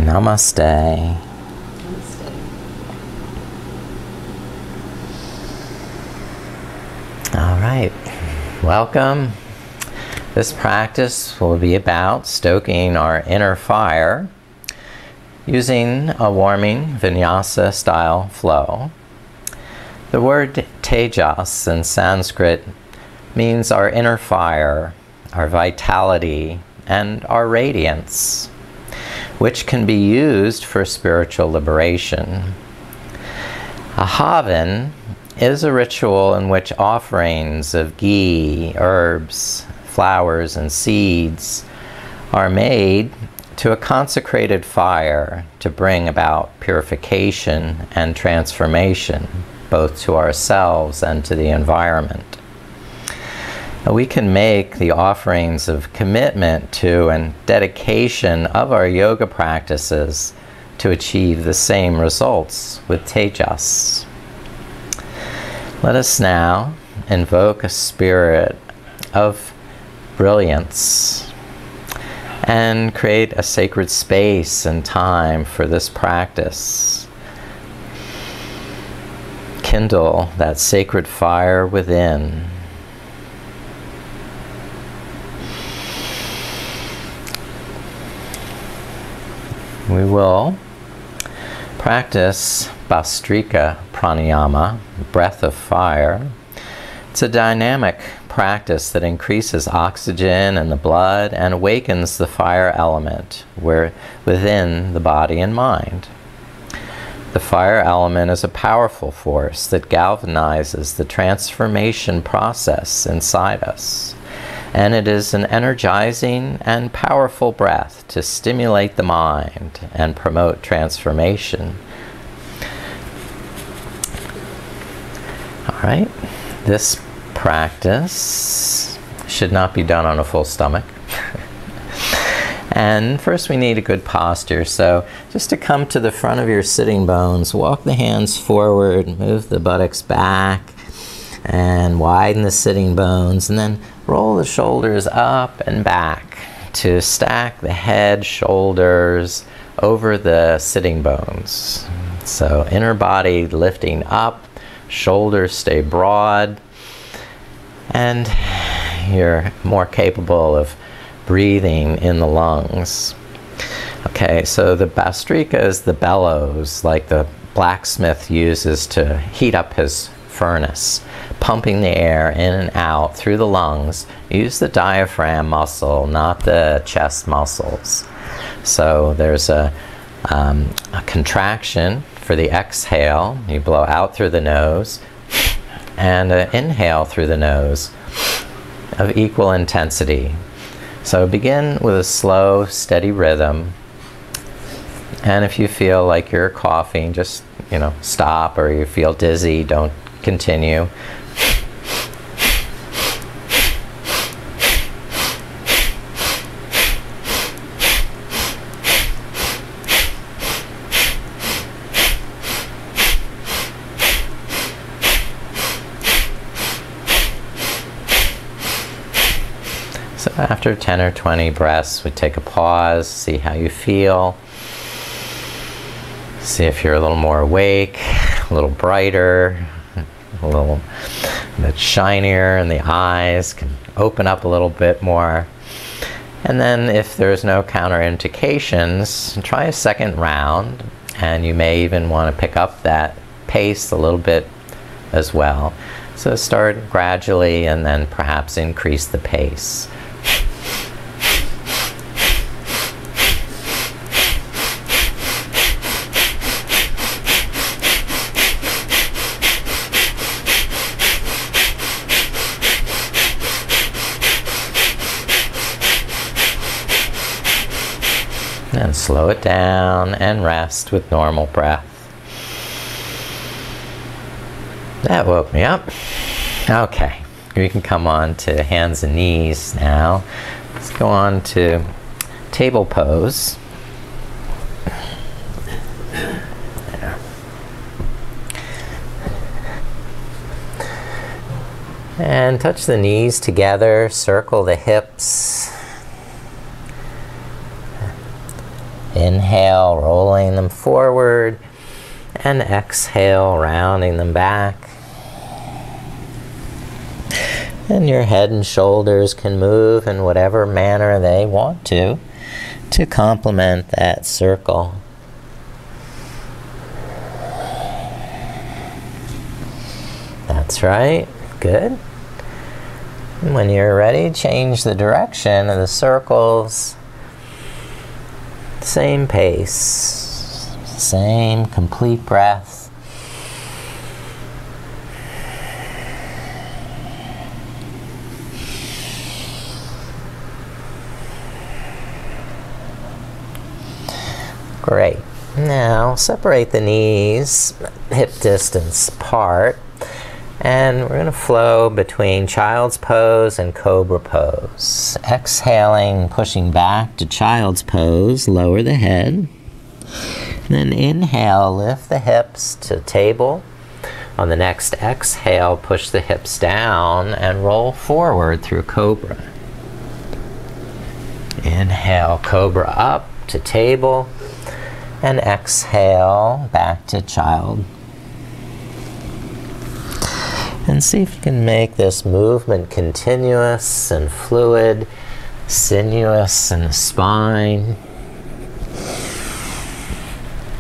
Namaste. All right, welcome. This practice will be about stoking our inner fire using a warming vinyasa style flow. The word Tejas in Sanskrit means our inner fire, our vitality, and our radiance, which can be used for spiritual liberation. A havan is a ritual in which offerings of ghee, herbs, flowers, and seeds are made to a consecrated fire to bring about purification and transformation, both to ourselves and to the environment. We can make the offerings of commitment to and dedication of our yoga practices to achieve the same results with Tejas. Let us now invoke a spirit of brilliance and create a sacred space and time for this practice. Kindle that sacred fire within. We will practice Bhastrika pranayama, breath of fire. It's a dynamic practice that increases oxygen in the blood and awakens the fire element within the body and mind. The fire element is a powerful force that galvanizes the transformation process inside us. And it is an energizing and powerful breath to stimulate the mind and promote transformation. All right, this practice should not be done on a full stomach. And first we need a good posture. So just to come to the front of your sitting bones, walk the hands forward, move the buttocks back, and widen the sitting bones, and then roll the shoulders up and back to stack the head, shoulders over the sitting bones. So inner body lifting up, shoulders stay broad, and you're more capable of breathing in the lungs. Okay, so the Bhastrika is the bellows, like the blacksmith uses to heat up his furnace, pumping the air in and out through the lungs. Use the diaphragm muscle, not the chest muscles. So there's a contraction for the exhale. You blow out through the nose, and an inhale through the nose of equal intensity. So begin with a slow, steady rhythm. And if you feel like you're coughing, just, stop, or you feel dizzy, don't continue. So after 10 or 20 breaths, we take a pause, see how you feel. See if you're a little more awake, a little brighter, a little bit shinier, and the eyes can open up a little bit more. And then if there's no counterindications, try a second round, and you may even want to pick up that pace a little bit as well. So start gradually and then perhaps increase the pace. And slow it down and rest with normal breath. That woke me up. Okay, we can come on to hands and knees now. Let's go on to table pose. There. And touch the knees together, circle the hips. Inhale, rolling them forward, and exhale, rounding them back. And your head and shoulders can move in whatever manner they want to complement that circle. That's right. Good. And when you're ready, change the direction of the circles. Same pace, same complete breath. Great. Now separate the knees hip distance apart, and we're going to flow between child's pose and cobra pose. Exhaling, pushing back to child's pose, lower the head. Then inhale, lift the hips to table. On the next exhale, push the hips down and roll forward through cobra. Inhale, cobra up to table. And exhale, back to child. And see if you can make this movement continuous and fluid, sinuous in the spine,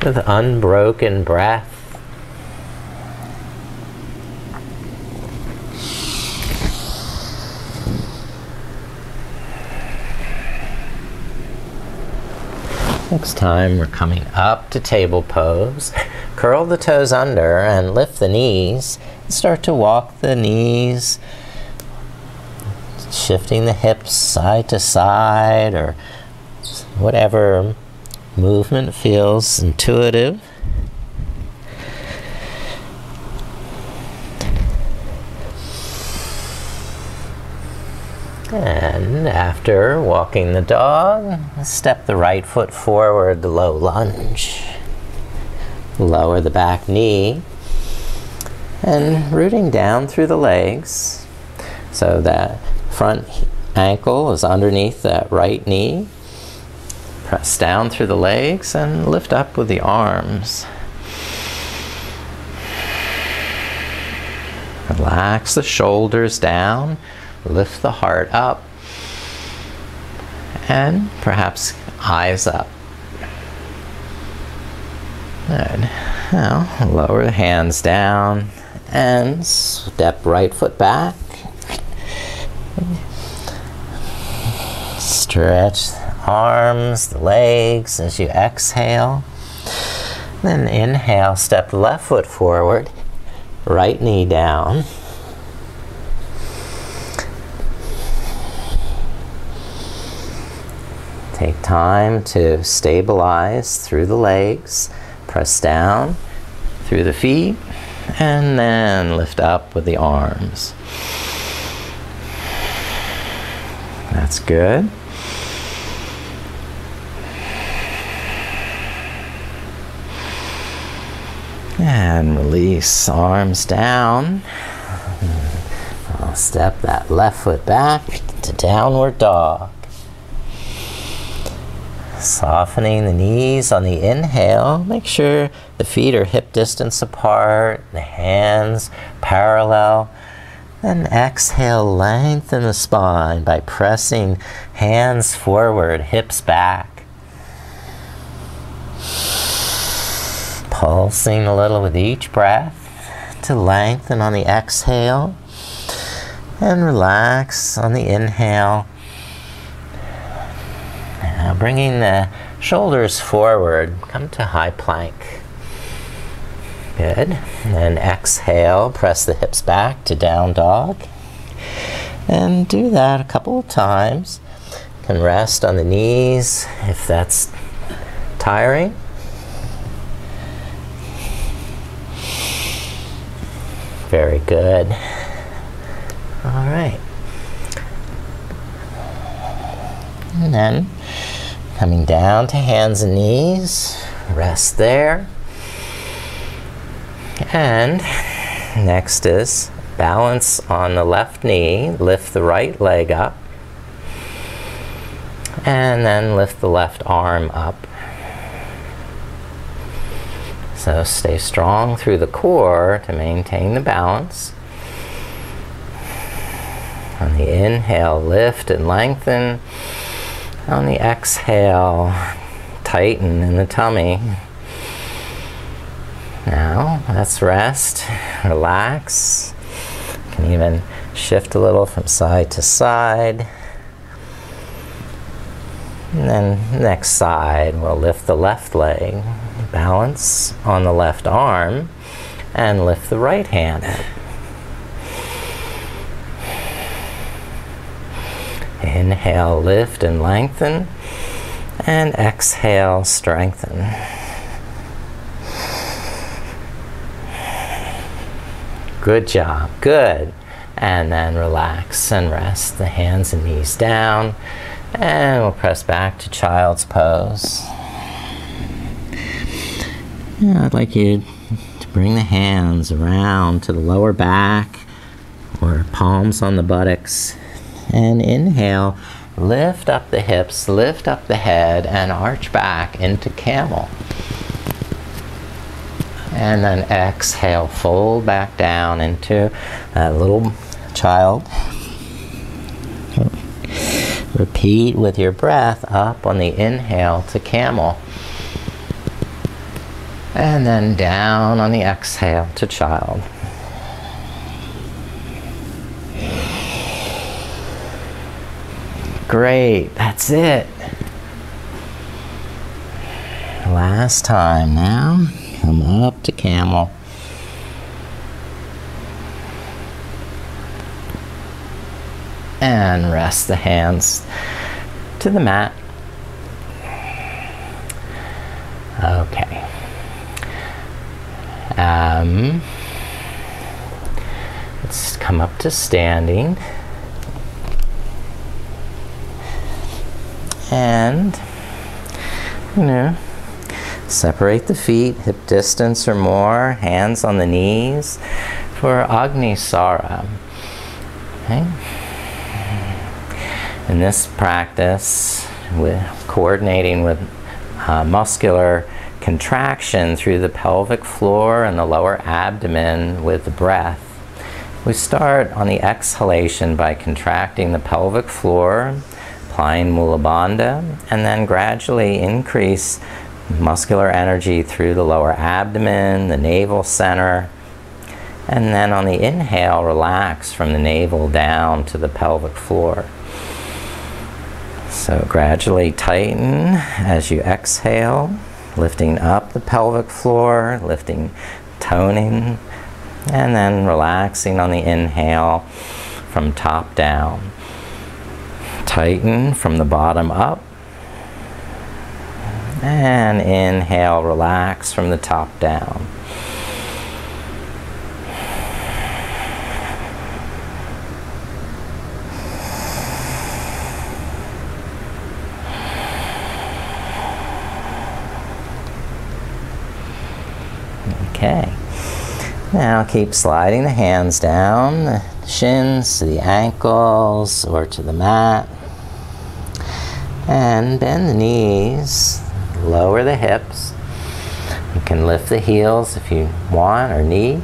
with unbroken breath. Next time we're coming up to table pose. Curl the toes under and lift the knees. Start to walk the knees, shifting the hips side to side, or whatever movement feels intuitive. And after walking the dog, step the right foot forward, the low lunge. Lower the back knee. And rooting down through the legs, so that front ankle is underneath that right knee. Press down through the legs and lift up with the arms. Relax the shoulders down, lift the heart up, and perhaps eyes up. Good. Now lower the hands down and step right foot back. Stretch the arms, the legs as you exhale. Then inhale, step the left foot forward, right knee down. Take time to stabilize through the legs. Press down through the feet, and then lift up with the arms. That's good. And release, arms down. I'll step that left foot back to downward dog. Softening the knees on the inhale. Make sure the feet are hip distance apart, the hands parallel. And exhale, lengthen the spine by pressing hands forward, hips back. Pulsing a little with each breath to lengthen on the exhale. And relax on the inhale. Now bringing the shoulders forward, come to high plank. Good. And then exhale, press the hips back to down dog. And do that a couple of times. You can rest on the knees if that's tiring. Very good. All right. And then coming down to hands and knees, rest there. And next is balance on the left knee, lift the right leg up, and then lift the left arm up. So stay strong through the core to maintain the balance. On the inhale, lift and lengthen. On the exhale, tighten in the tummy. Now, let's rest, relax. You can even shift a little from side to side. And then next side, we'll lift the left leg, balance on the left arm, and lift the right hand. Inhale, lift and lengthen, and exhale, strengthen. Good job, good. And then relax and rest the hands and knees down, and we'll press back to child's pose. I'd like you to bring the hands around to the lower back or palms on the buttocks. And inhale, lift up the hips, lift up the head, and arch back into camel. And then exhale, fold back down into that little child. Repeat with your breath up on the inhale to camel. And then down on the exhale to child. Great, that's it. Last time now, come up to camel. And rest the hands to the mat. Okay. Let's come up to standing. And, separate the feet, hip distance or more, hands on the knees for Agnisara. Okay. In this practice, with coordinating with muscular contraction through the pelvic floor and the lower abdomen with the breath, we start on the exhalation by contracting the pelvic floor, applying Mula Bandha, and then gradually increase muscular energy through the lower abdomen, the navel center, and then on the inhale, relax from the navel down to the pelvic floor. So gradually tighten as you exhale, lifting up the pelvic floor, lifting, toning, and then relaxing on the inhale from top down. Tighten from the bottom up, and inhale, relax from the top down. Okay, now keep sliding the hands down, the shins to the ankles or to the mat. And bend the knees, lower the hips. You can lift the heels if you want or need.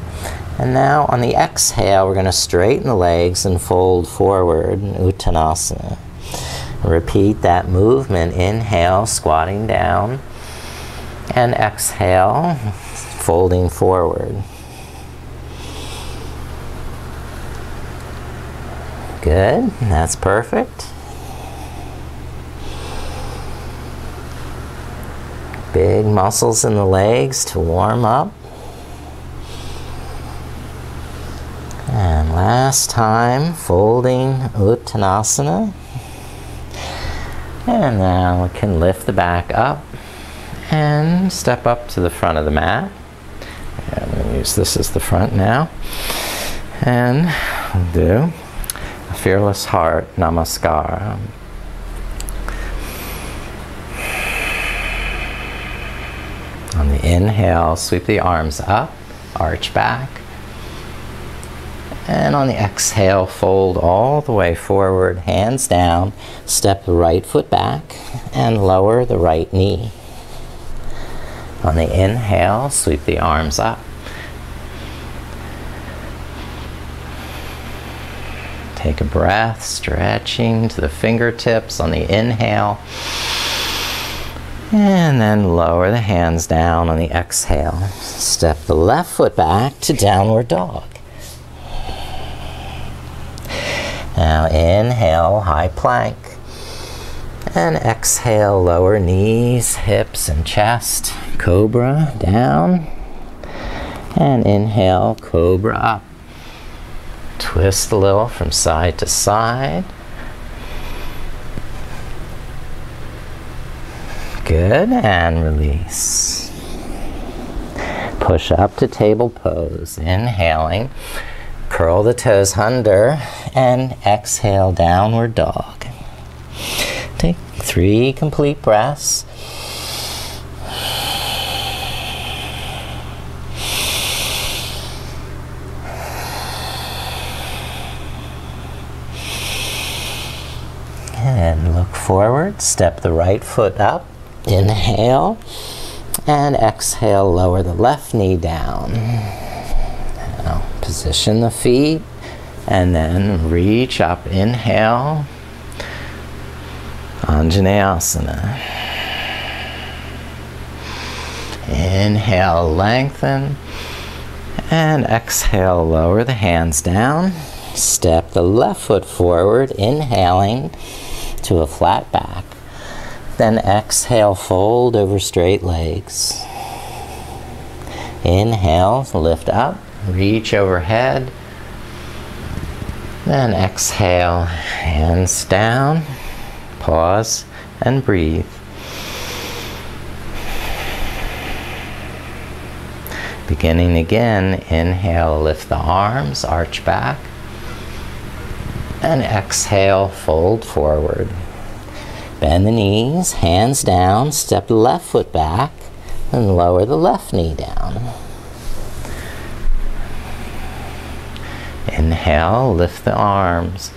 And now on the exhale, we're going to straighten the legs and fold forward, Uttanasana. Repeat that movement. Inhale, squatting down. And exhale, folding forward. Good, that's perfect. Big muscles in the legs to warm up. And last time, folding Uttanasana. And now we can lift the back up and step up to the front of the mat. I'm going to use this as the front now. And we'll do a fearless heart namaskar. On the inhale, sweep the arms up, arch back. And on the exhale, fold all the way forward, hands down, step the right foot back, and lower the right knee. On the inhale, sweep the arms up. Take a breath, stretching to the fingertips on the inhale. And then lower the hands down on the exhale. Step the left foot back to downward dog. Now inhale, high plank. And exhale, lower knees, hips, and chest. Cobra, down. And inhale, cobra up. Twist a little from side to side. Good, and release. Push up to table pose. Inhaling, curl the toes under, and exhale, downward dog. Take 3 complete breaths. And look forward, step the right foot up. Inhale, and exhale, lower the left knee down. Now position the feet, and then reach up. Inhale, Anjaneyasana. Inhale, lengthen, and exhale, lower the hands down. Step the left foot forward, inhaling to a flat back. Then exhale, fold over straight legs. Inhale, lift up, reach overhead. Then exhale, hands down, pause, and breathe. Beginning again, inhale, lift the arms, arch back. And exhale, fold forward. Bend the knees, hands down, step the left foot back, and lower the left knee down. Inhale, lift the arms.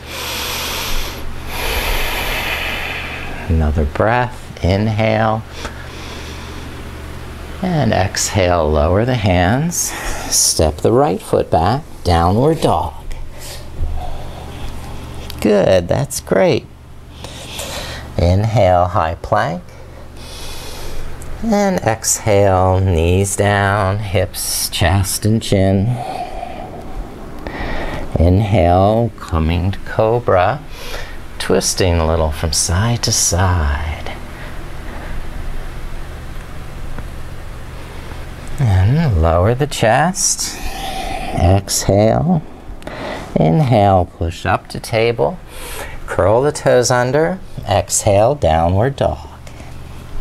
Another breath, inhale. And exhale, lower the hands. Step the right foot back, downward dog. Good, that's great. Inhale, high plank. And exhale, knees down, hips, chest, and chin. Inhale, coming to cobra, twisting a little from side to side. And lower the chest. Exhale. Inhale, push up to table. Curl the toes under. Exhale, downward dog.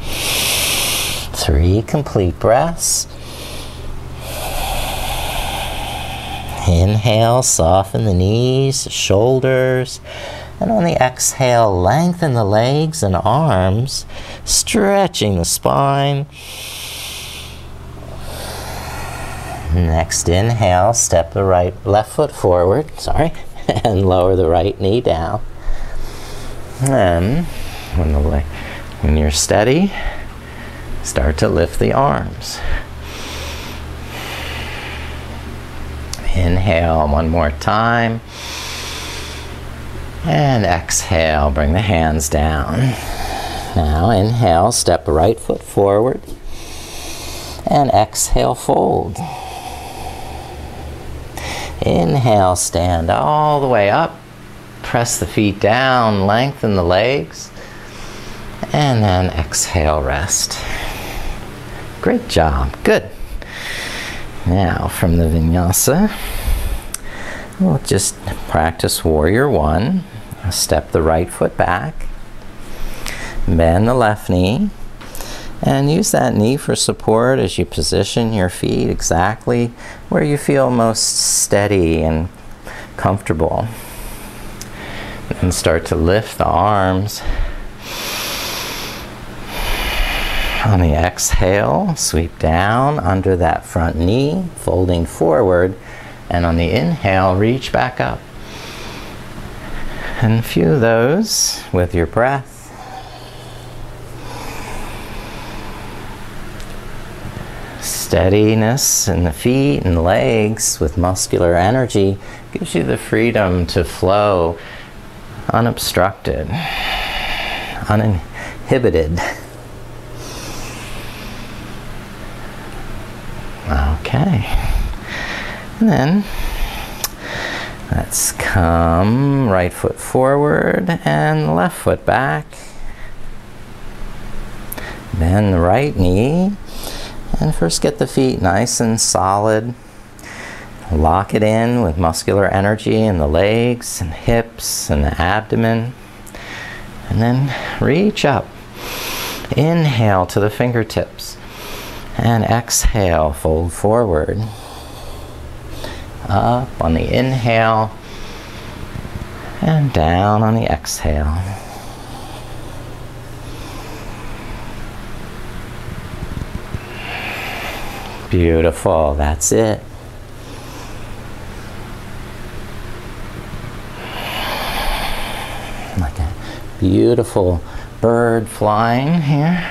3 complete breaths. Inhale, soften the knees, shoulders. And on the exhale, lengthen the legs and arms, stretching the spine. Next inhale, step the left foot forward, and lower the right knee down. And when you're steady, start to lift the arms. Inhale one more time. And exhale, bring the hands down. Now inhale, step the right foot forward. And exhale, fold. Inhale, stand all the way up. Press the feet down, lengthen the legs. And then exhale, rest. Great job, good. Now from the vinyasa, we'll just practice warrior 1. Step the right foot back. Bend the left knee. And use that knee for support as you position your feet exactly where you feel most steady and comfortable. And start to lift the arms. On the exhale, sweep down under that front knee, folding forward. And on the inhale, reach back up. And a few of those with your breath. Steadiness in the feet and legs with muscular energy gives you the freedom to flow unobstructed, uninhibited. Okay. And then let's come right foot forward and left foot back. Bend the right knee. And first get the feet nice and solid. Lock it in with muscular energy in the legs and hips and the abdomen. And then reach up. Inhale to the fingertips. And exhale, fold forward. Up on the inhale. And down on the exhale. Beautiful, that's it. Like a beautiful bird flying here.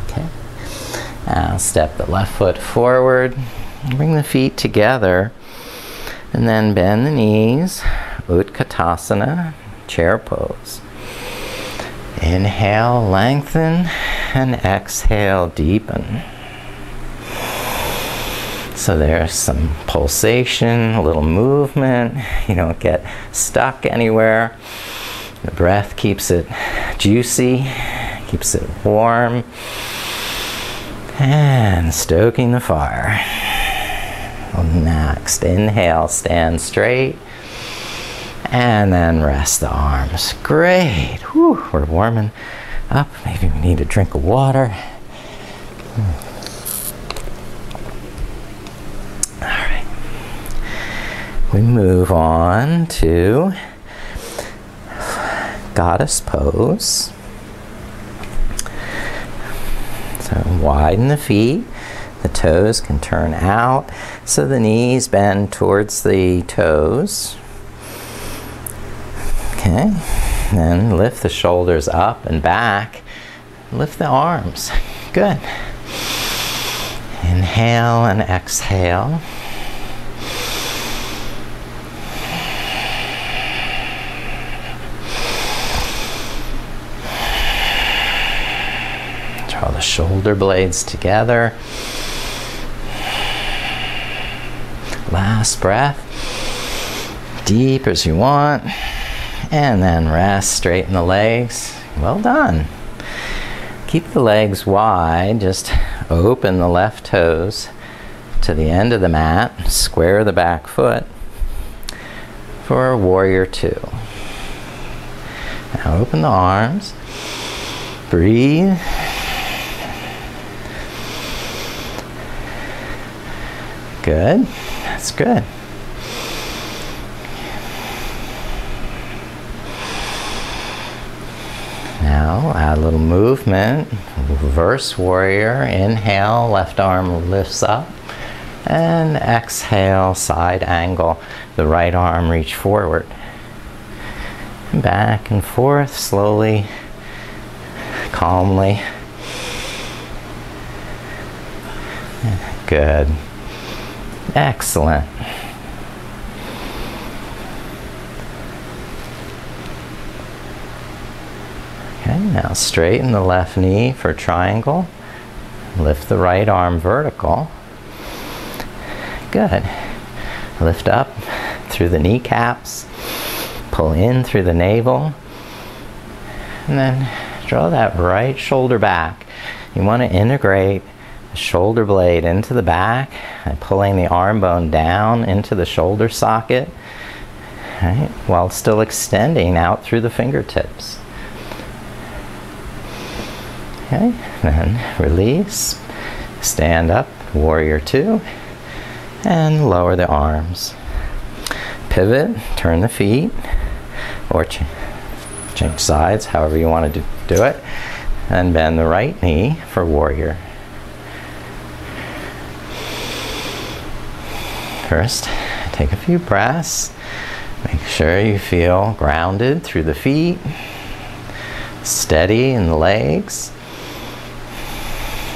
Okay. Now step the left foot forward. Bring the feet together. And then bend the knees. Utkatasana, chair pose. Inhale, lengthen. And exhale, deepen. So there's some pulsation, a little movement. You don't get stuck anywhere. The breath keeps it juicy, keeps it warm. And stoking the fire. Next, inhale, stand straight. And then rest the arms. Great. Whew, we're warming up. Maybe we need a drink of water. All right. We move on to goddess pose. So widen the feet. The toes can turn out. So the knees bend towards the toes. Okay. Then lift the shoulders up and back. Lift the arms. Good. Inhale and exhale. Draw the shoulder blades together. Last breath. Deep as you want. And then rest, straighten the legs. Well done. Keep the legs wide, just open the left toes to the end of the mat, square the back foot for warrior two. Now open the arms, breathe. Good, that's good. Now add a little movement, reverse warrior, inhale, left arm lifts up, and exhale, side angle, the right arm reach forward. Back and forth, slowly, calmly. Good. Excellent. Okay, now straighten the left knee for triangle. Lift the right arm vertical. Good. Lift up through the kneecaps. Pull in through the navel. And then draw that right shoulder back. You want to integrate the shoulder blade into the back and pulling the arm bone down into the shoulder socket, right, while still extending out through the fingertips. Okay, then release, stand up, warrior two, and lower the arms. Pivot, turn the feet, or change sides, however you want to do it, and bend the right knee for warrior. First, take a few breaths. Make sure you feel grounded through the feet, steady in the legs.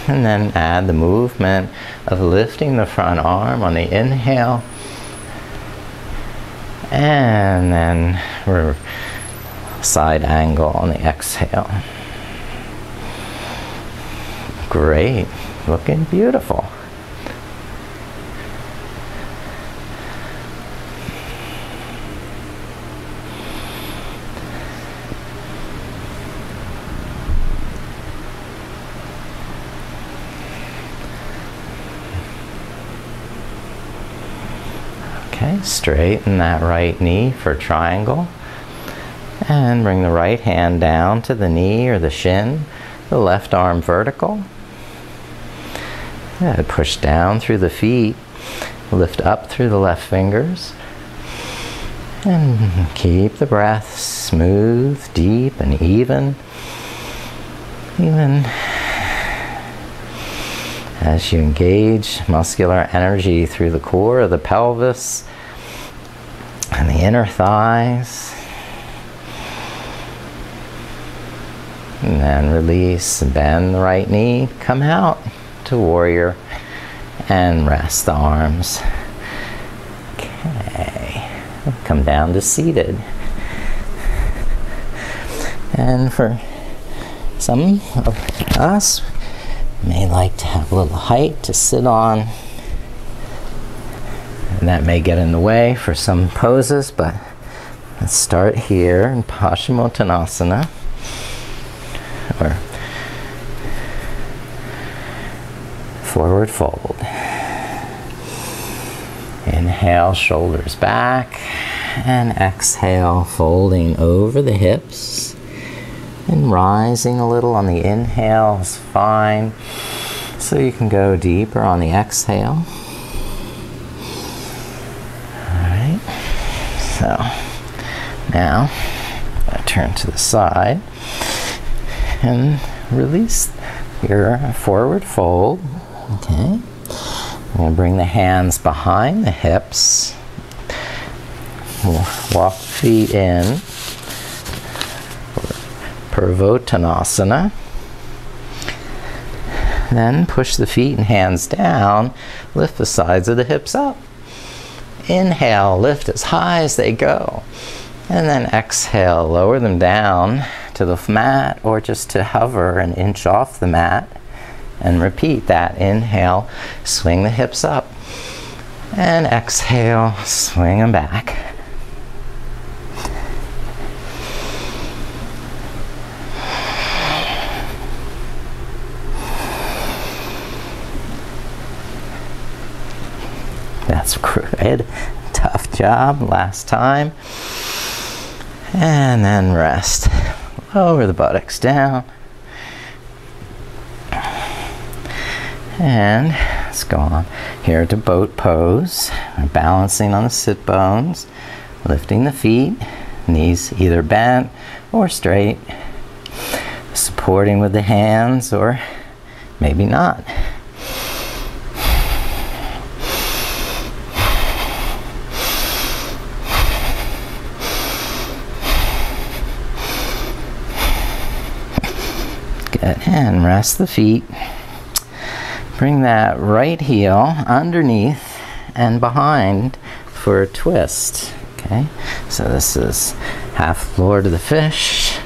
And then add the movement of lifting the front arm on the inhale. And then we're side angle on the exhale. Great. Looking beautiful. Okay, straighten that right knee for triangle. And bring the right hand down to the knee or the shin, the left arm vertical. And push down through the feet, lift up through the left fingers. And keep the breath smooth, deep, and even. Even as you engage muscular energy through the core of the pelvis and the inner thighs. And then release, bend the right knee, come out to warrior, and rest the arms. Okay, come down to seated. And for some of us, may like to have a little height to sit on. And that may get in the way for some poses, but let's start here in Paschimottanasana, or forward fold. Inhale, shoulders back, and exhale, folding over the hips. And rising a little on the inhale is fine. So you can go deeper on the exhale. Alright. So now I turn to the side and release your forward fold. Okay. I'm going to bring the hands behind the hips. We'll walk the feet in. Purvottanasana. Then push the feet and hands down. Lift the sides of the hips up. Inhale, lift as high as they go. And then exhale, lower them down to the mat or just to hover an inch off the mat. And repeat that. Inhale, swing the hips up. And exhale, swing them back. That's good. Tough job. Last time. And then rest. Lower the buttocks down. And let's go on here to boat pose. We're balancing on the sit bones. Lifting the feet. Knees either bent or straight. Supporting with the hands or maybe not. And rest the feet. Bring that right heel underneath and behind for a twist. Okay, so this is half floor to the fish.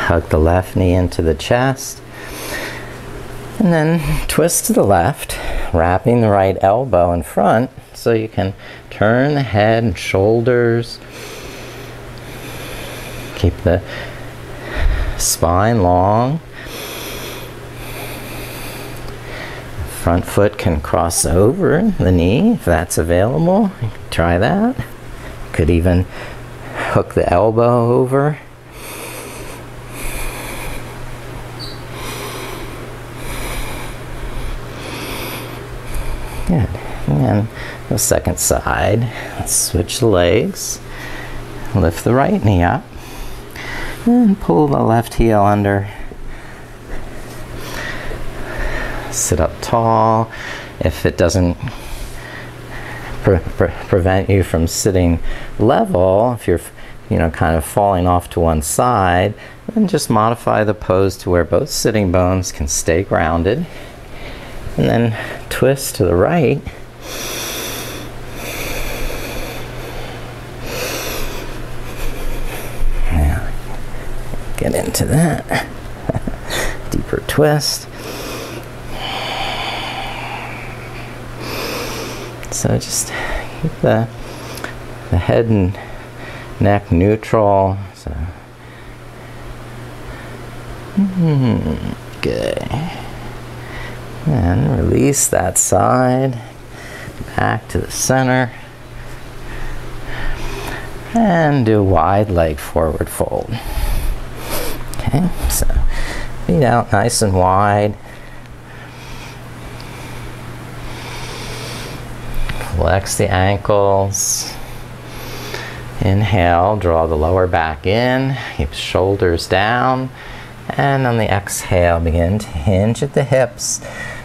Hug the left knee into the chest. And then twist to the left, wrapping the right elbow in front so you can turn the head and shoulders. Keep the spine long. Front foot can cross over the knee if that's available. You can try that. Could even hook the elbow over. Good. And the second side. Let's switch the legs. Lift the right knee up. And pull the left heel under. Sit up tall. If it doesn't prevent you from sitting level, if you're kind of falling off to one side, and just modify the pose to where both sitting bones can stay grounded. And then twist to the right. Now, get into that. Deeper twist. So just keep the head and neck neutral. So good. And release that side back to the center. And do wide leg forward fold. Okay, so feet out nice and wide. Flex the ankles. Inhale, draw the lower back in, keep shoulders down, and on the exhale, begin to hinge at the hips.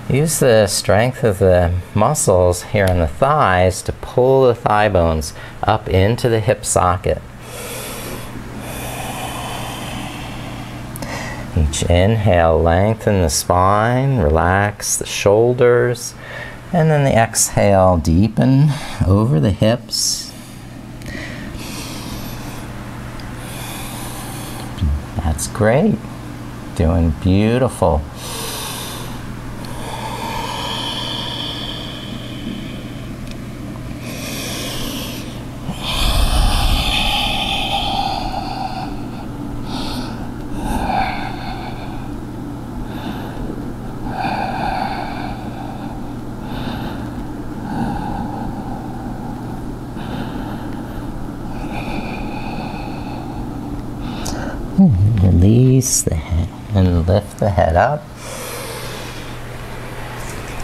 Use the strength of the muscles here in the thighs to pull the thigh bones up into the hip socket. Each inhale, lengthen the spine, relax the shoulders, and then the exhale, deepen over the hips. That's great. Doing beautiful. Release the head and lift the head up.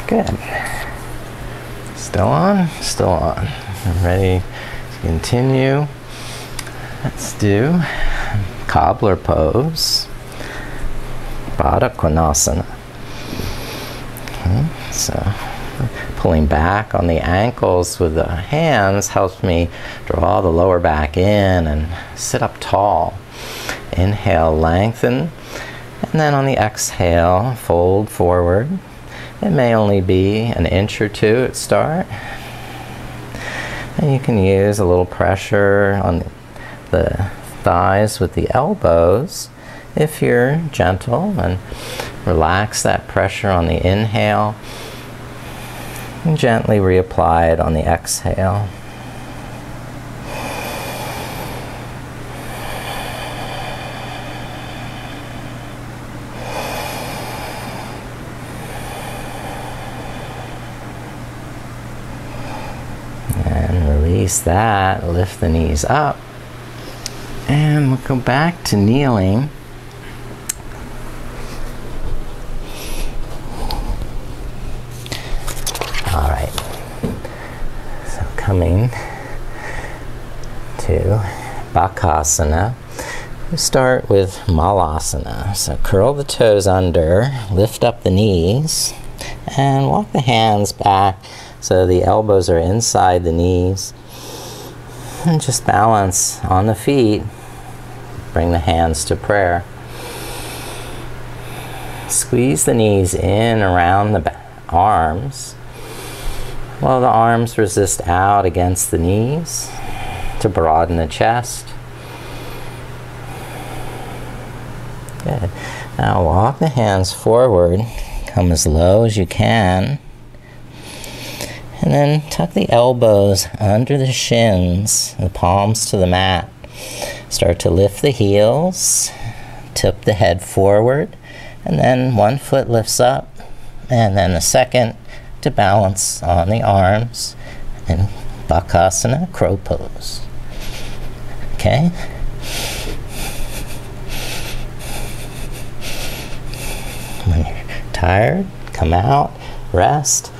Good. Still on? Still on. I'm ready to continue. Let's do cobbler pose. Baddha Konasana. Okay, so pulling back on the ankles with the hands helps me draw the lower back in and sit up tall. Inhale, lengthen, and then on the exhale, fold forward. It may only be an inch or two at start. And you can use a little pressure on the thighs with the elbows if you're gentle, and relax that pressure on the inhale and gently reapply it on the exhale. Release that, lift the knees up, and we'll go back to kneeling. All right, so coming to Bakasana, we start with Malasana. So curl the toes under, lift up the knees, and walk the hands back so the elbows are inside the knees. And just balance on the feet. Bring the hands to prayer. Squeeze the knees in around the arms, while the arms resist out against the knees to broaden the chest. Good. Now walk the hands forward. Come as low as you can. And then tuck the elbows under the shins, the palms to the mat. Start to lift the heels, tip the head forward, and then one foot lifts up, and then the second to balance on the arms in Bakasana, crow pose. Okay? When you're tired, come out, rest.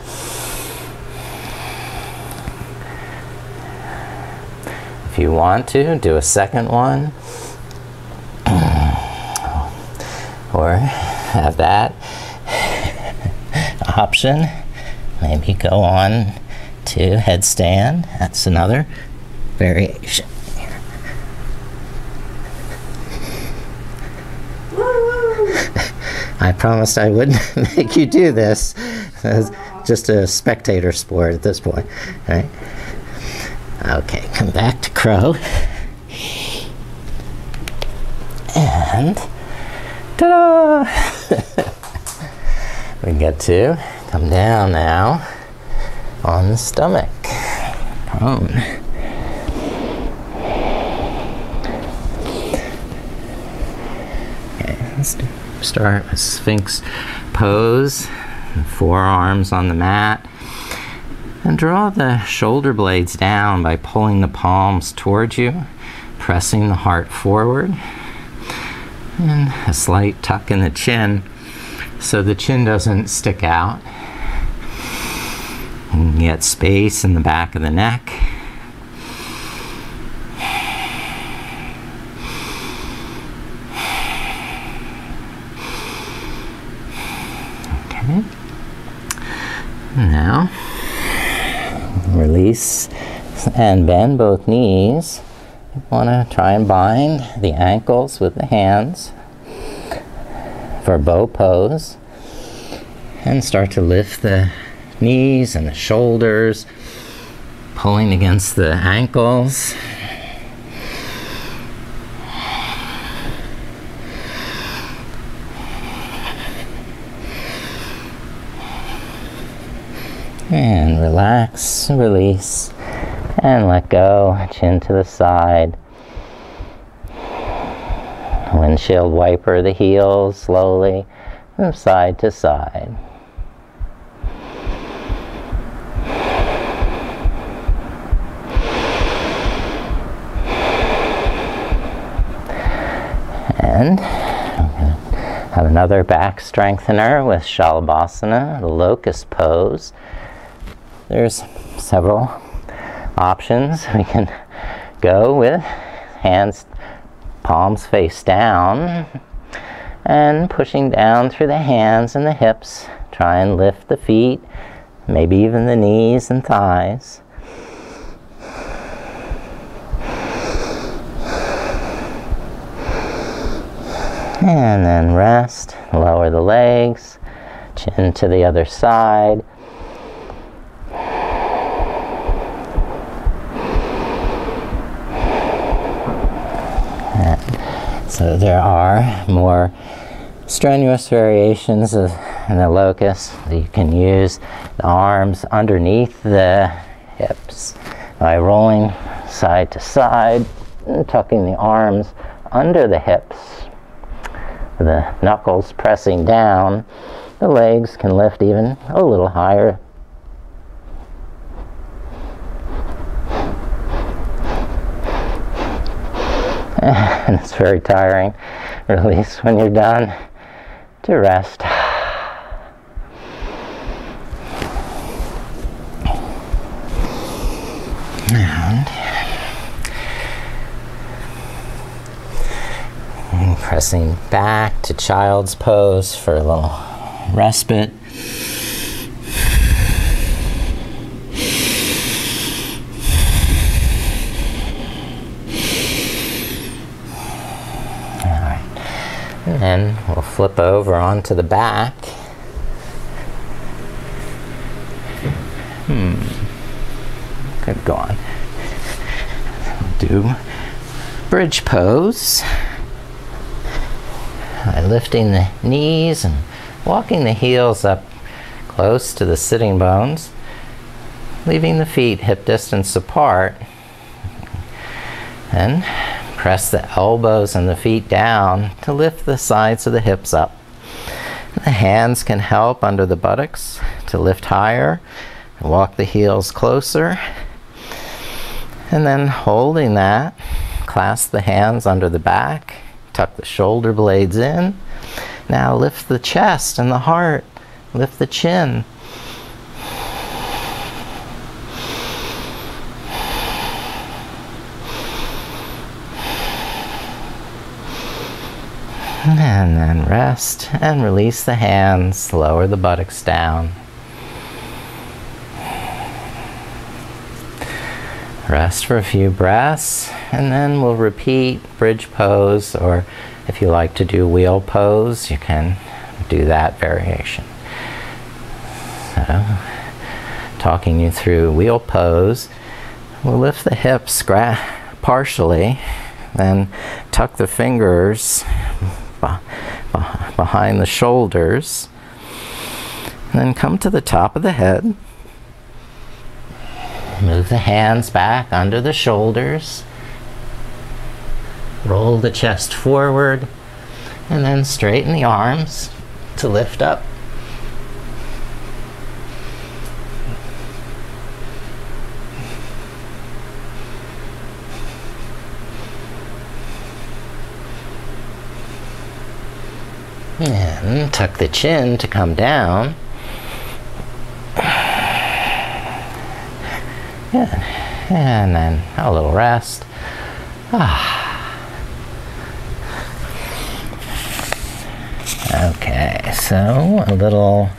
If you want to, do a second one, or have that option. Maybe go on to headstand. That's another variation. I promised I wouldn't make you do this. It's just a spectator sport at this point, right? Okay, come back to crow. And ta-da! We get to come down now on the stomach. Prone. Okay, let's start with Sphinx pose. Forearms on the mat. And draw the shoulder blades down by pulling the palms towards you, pressing the heart forward. And a slight tuck in the chin so the chin doesn't stick out. And get space in the back of the neck. Okay. Now, release and bend both knees. You want to try and bind the ankles with the hands for bow pose. And start to lift the knees and the shoulders, pulling against the ankles. And relax, release, and let go, chin to the side. Windshield wiper the heels slowly from side to side. And have another back strengthener with Shalabhasana, the locust pose. There's several options. We can go with hands, palms face down, and pushing down through the hands and the hips. Try and lift the feet, maybe even the knees and thighs. And then rest, lower the legs, chin to the other side. And so there are more strenuous variations of the locust. You can use the arms underneath the hips by rolling side to side and tucking the arms under the hips. The knuckles pressing down, the legs can lift even a little higher. And it's very tiring. Release when you're done to rest. And pressing back to child's pose for a little respite. And then we'll flip over onto the back. Good, go on. Do bridge pose. By lifting the knees and walking the heels up close to the sitting bones, leaving the feet hip distance apart. And press the elbows and the feet down to lift the sides of the hips up. The hands can help under the buttocks to lift higher. Walk the heels closer. And then holding that, clasp the hands under the back. Tuck the shoulder blades in. Now lift the chest and the heart. Lift the chin. And then rest and release the hands. Lower the buttocks down. Rest for a few breaths, and then we'll repeat bridge pose, or if you like to do wheel pose, you can do that variation. So, talking you through wheel pose, we'll lift the hips partially, then tuck the fingers behind the shoulders, and then come to the top of the head. Move the hands back under the shoulders. Roll the chest forward, and then straighten the arms to lift up. And tuck the chin to come down. Good. And then a little rest. Okay, so a little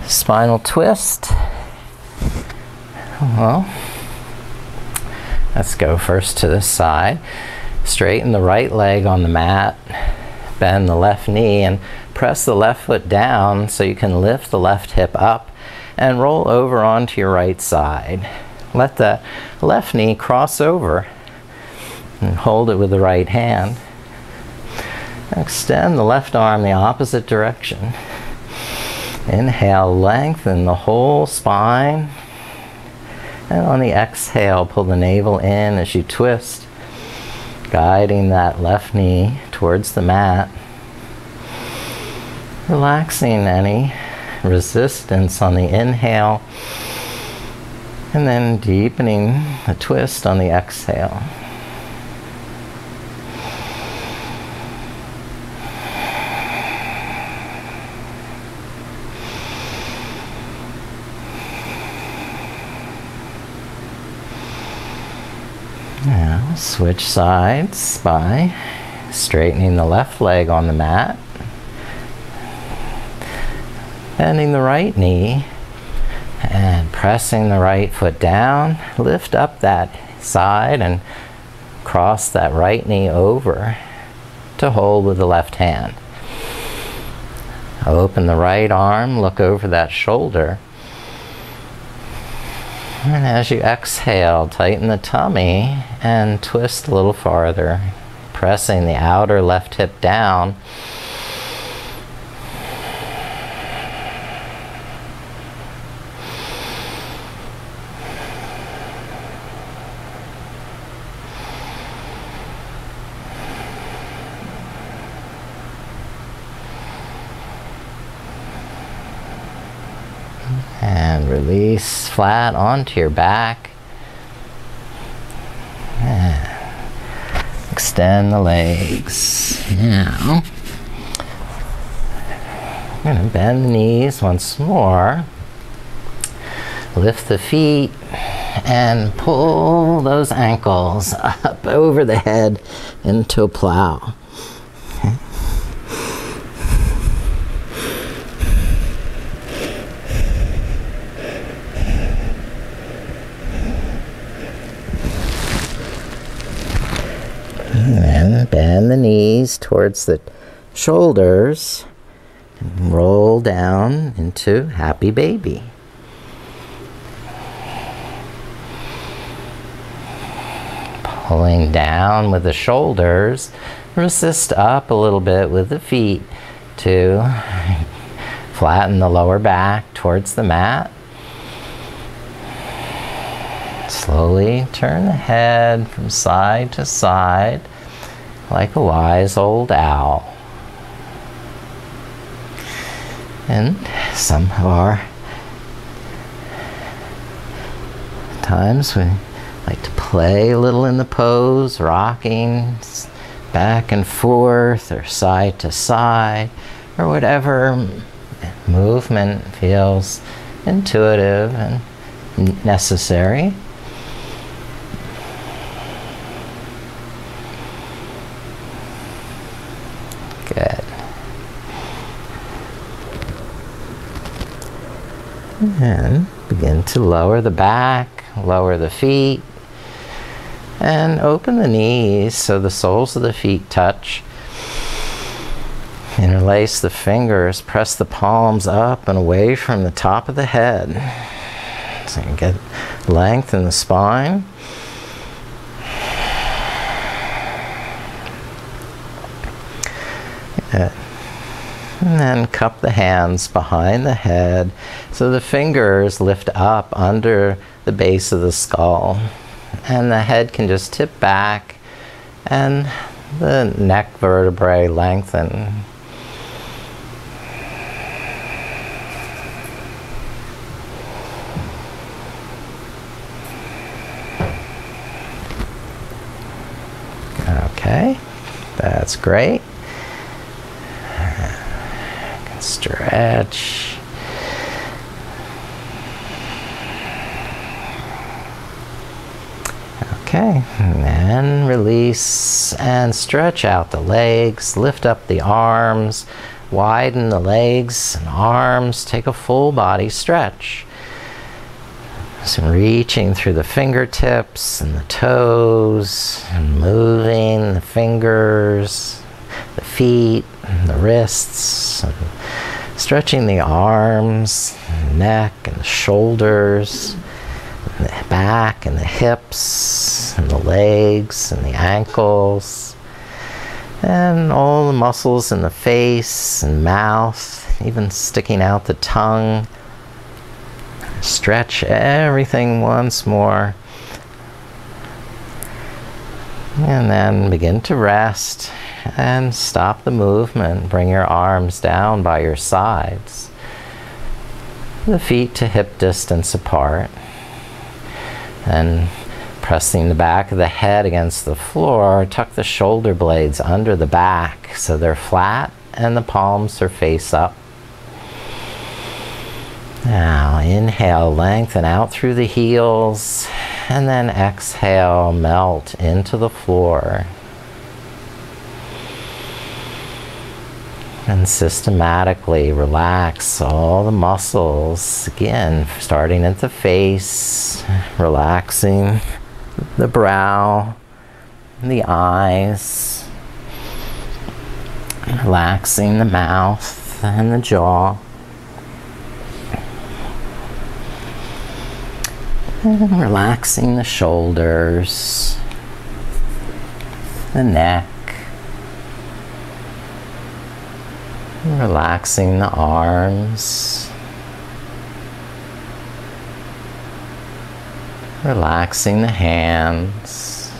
spinal twist. Well, let's go first to the side. Straighten the right leg on the mat. Bend the left knee and press the left foot down so you can lift the left hip up and roll over onto your right side. Let the left knee cross over and hold it with the right hand. Extend the left arm the opposite direction. Inhale, lengthen the whole spine. And on the exhale, pull the navel in as you twist, guiding that left knee towards the mat. Relaxing any resistance on the inhale, and then deepening the twist on the exhale. Now switch sides by straightening the left leg on the mat, bending the right knee, and pressing the right foot down. Lift up that side and cross that right knee over to hold with the left hand. Open the right arm, look over that shoulder. And as you exhale, tighten the tummy and twist a little farther, pressing the outer left hip down. And release flat onto your back. And extend the legs. Now, I'm going to bend the knees once more. Lift the feet and pull those ankles up over the head into a plow. And then bend the knees towards the shoulders and roll down into happy baby. Pulling down with the shoulders, resist up a little bit with the feet to flatten the lower back towards the mat. Slowly turn the head from side to side like a wise old owl. And some of our times we like to play a little in the pose, rocking back and forth or side to side, or whatever movement feels intuitive and necessary. Good. And begin to lower the back, lower the feet, and open the knees so the soles of the feet touch. Interlace the fingers, press the palms up and away from the top of the head. So you can get length in the spine. Good. And then cup the hands behind the head so the fingers lift up under the base of the skull. And the head can just tip back and the neck vertebrae lengthen. Okay, that's great. Stretch. Okay, and then release and stretch out the legs, lift up the arms, widen the legs and arms, take a full body stretch. So reaching through the fingertips and the toes, and moving the fingers, the feet, and the wrists, and stretching the arms, and the neck, and the shoulders, and the back, and the hips, and the legs, and the ankles, and all the muscles in the face and mouth, even sticking out the tongue. Stretch everything once more. And then begin to rest and stop the movement. Bring your arms down by your sides. The feet to hip distance apart. And pressing the back of the head against the floor, tuck the shoulder blades under the back so they're flat and the palms are face up. Now inhale, lengthen out through the heels, and then exhale, melt into the floor. And systematically relax all the muscles, again starting at the face, relaxing the brow, the eyes, relaxing the mouth and the jaw. And relaxing the shoulders, the neck, relaxing the arms, relaxing the hands,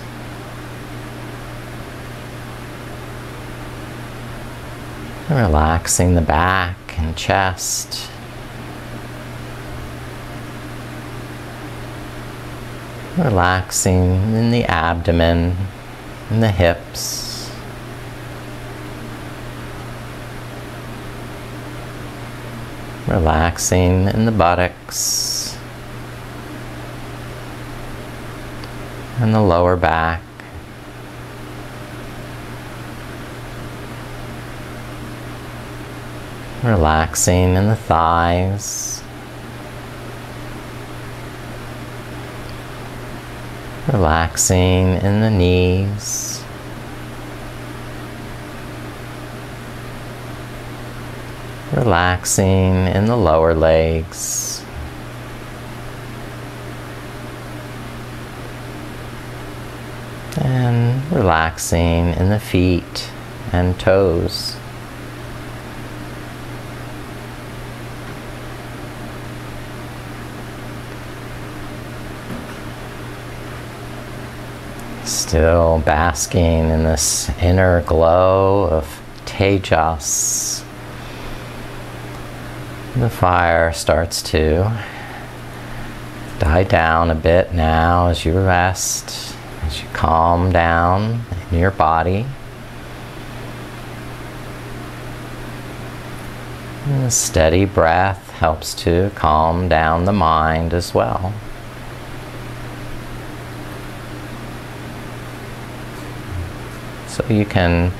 relaxing the back and chest. Relaxing in the abdomen and the hips. Relaxing in the buttocks and the lower back. Relaxing in the thighs. Relaxing in the knees. Relaxing in the lower legs. And relaxing in the feet and toes. Still basking in this inner glow of Tejas. The fire starts to die down a bit now as you rest, as you calm down in your body. And a steady breath helps to calm down the mind as well. So you can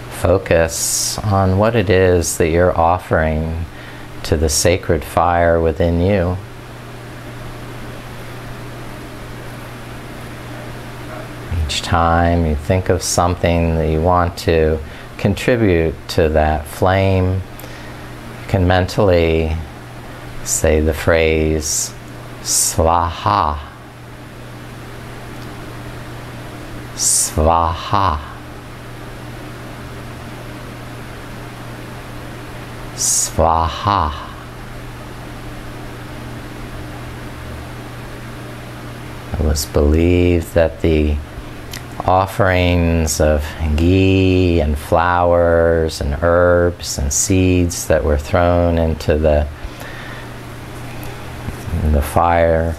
focus on what it is that you're offering to the sacred fire within you. Each time you think of something that you want to contribute to that flame, you can mentally say the phrase Svaha. Svaha. Svaha. It was believed that the offerings of ghee and flowers and herbs and seeds that were thrown into the fire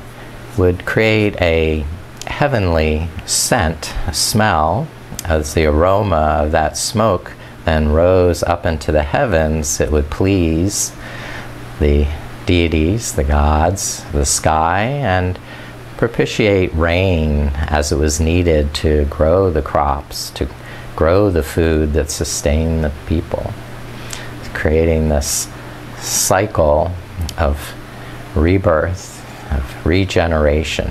would create a heavenly scent, a smell, as the aroma of that smoke then rose up into the heavens. It would please the deities, the gods, the sky, and propitiate rain as it was needed to grow the crops, to grow the food that sustained the people, creating this cycle of rebirth, of regeneration.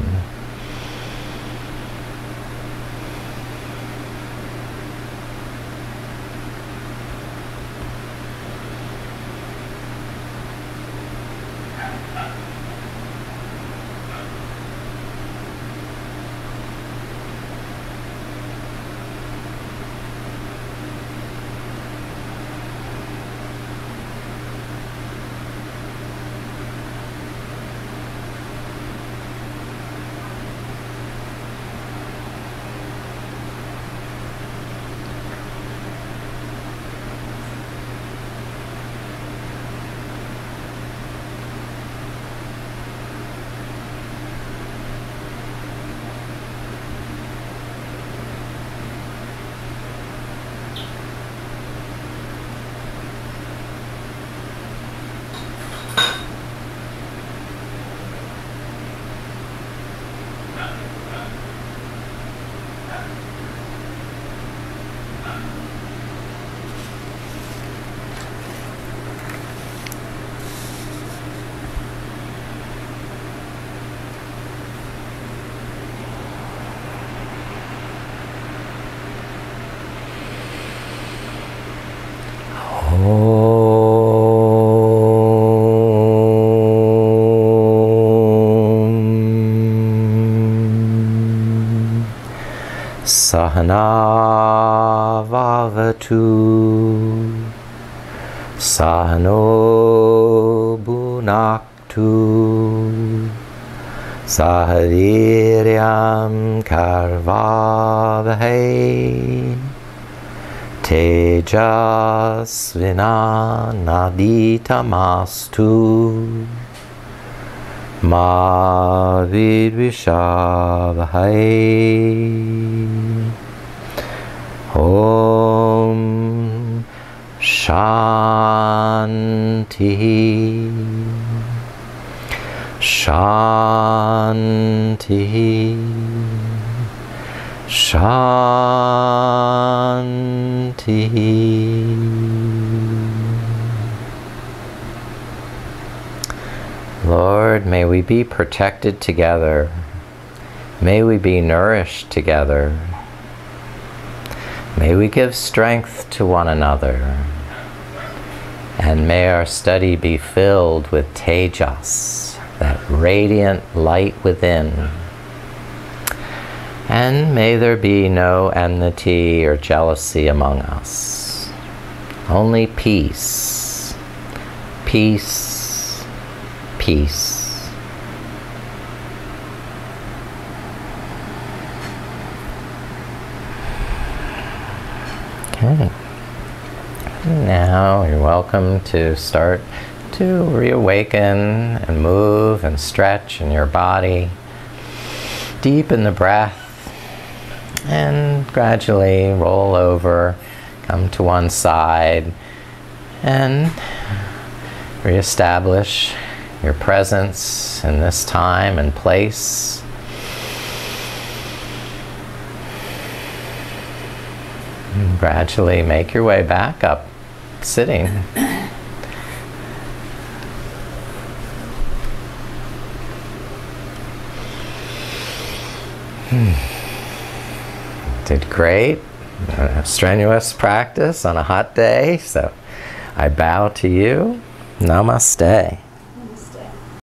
Sahana vavatu, sahano bhunaktu, sahaviryam karvavahe, Tejas vinanaditamastu, ma vidvishavahai. Om Shanti Shanti Shanti. Lord, may we be protected together. May we be nourished together. May we give strength to one another. And may our study be filled with Tejas, that radiant light within. And may there be no enmity or jealousy among us. Only peace, peace, peace. Okay. Now you're welcome to start to reawaken and move and stretch in your body. Deepen the breath and gradually roll over, come to one side, and reestablish your presence in this time and place. And gradually make your way back up, sitting. Did great. A strenuous practice on a hot day, so I bow to you. Namaste.